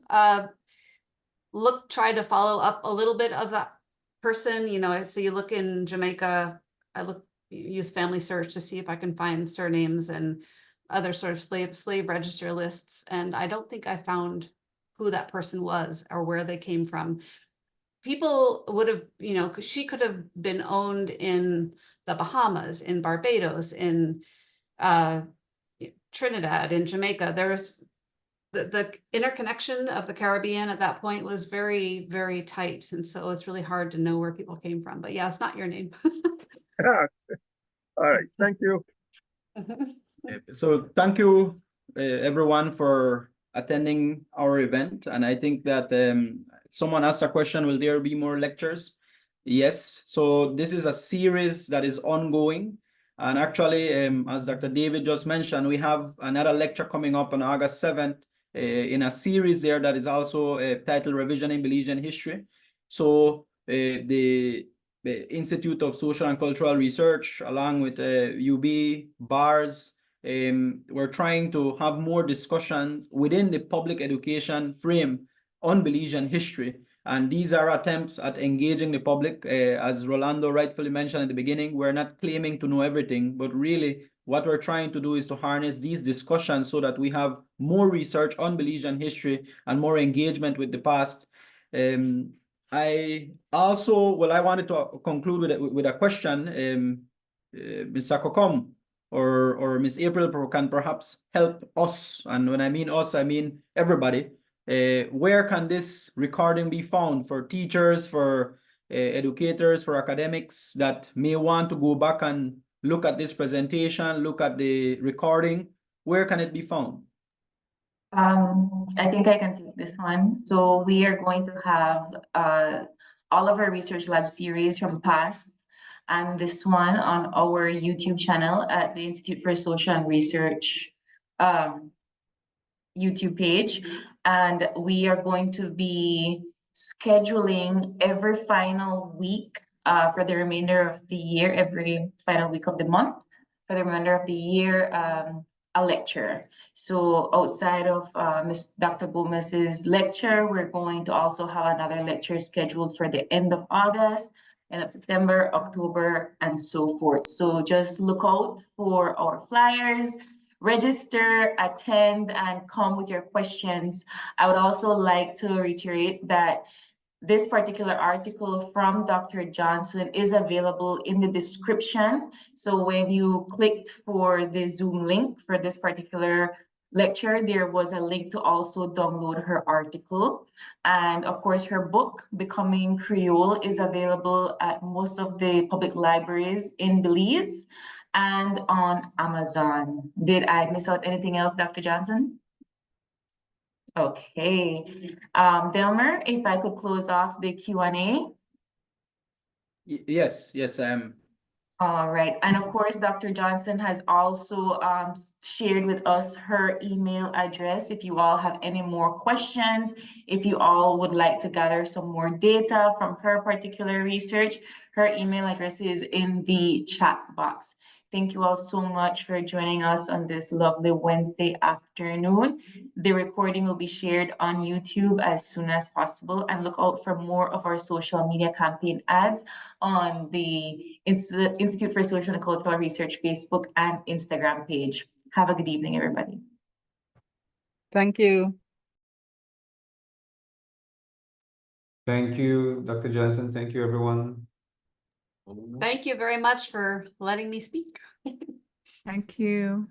tried to follow up a little bit of that person, you know. So you look in Jamaica, use Family Search to see if I can find surnames and other sort of slave register lists. And I don't think I found who that person was or where they came from. People would have, you know, because she could have been owned in the Bahamas, in Barbados, in Trinidad, in Jamaica. There's the interconnection of the Caribbean at that point was very, very tight. And so it's really hard to know where people came from. But yeah, it's not your name. All right, thank you. So thank you, everyone, for attending our event. And I think that someone asked a question, will there be more lectures? Yes. So this is a series that is ongoing. And actually, as Dr. David just mentioned, we have another lecture coming up on August 7th in a series there that is also titled Revision in Belizean History. So the Institute of Social and Cultural Research, along with UB, BARS, we're trying to have more discussions within the public education frame on Belizean history. And these are attempts at engaging the public. As Rolando rightfully mentioned at the beginning, we're not claiming to know everything, but really what we're trying to do is to harness these discussions so that we have more research on Belizean history and more engagement with the past. I wanted to conclude with a question. Ms. Sakokom or Ms. April can perhaps help us, and when I mean us, I mean everybody. Where can this recording be found for teachers, for educators, for academics that may want to go back and look at this presentation, look at the recording? Where can it be found? I think I can take this one. So we are going to have all of our research lab series from past and this one on our YouTube channel at the Institute for Social and Research YouTube page. And we are going to be scheduling every final week for the remainder of the year, every final week of the month, for the remainder of the year, a lecture. So outside of Dr. Gomez's lecture, we're going to also have another lecture scheduled for the end of August, end of September, October, and so forth. So just look out for our flyers, register, attend, and come with your questions. I would also like to reiterate that this particular article from Dr. Johnson is available in the description. So when you clicked for the Zoom link for this particular lecture, there was a link to also download her article. And of course, her book, Becoming Creole, is available at most of the public libraries in Belize and on Amazon. Did I miss out anything else, Dr. Johnson? Okay. Delmer, if I could close off the Q&A. Yes, All right. And of course, Dr. Johnson has also shared with us her email address. If you all have any more questions, if you all would like to gather some more data from her particular research, her email address is in the chat box. Thank you all so much for joining us on this lovely Wednesday afternoon. The recording will be shared on YouTube as soon as possible, and look out for more of our social media campaign ads on the Institute for Social and Cultural Research Facebook and Instagram page. Have a good evening, everybody. Thank you. Thank you, Dr. Johnson. Thank you, everyone. Thank you very much for letting me speak. Thank you.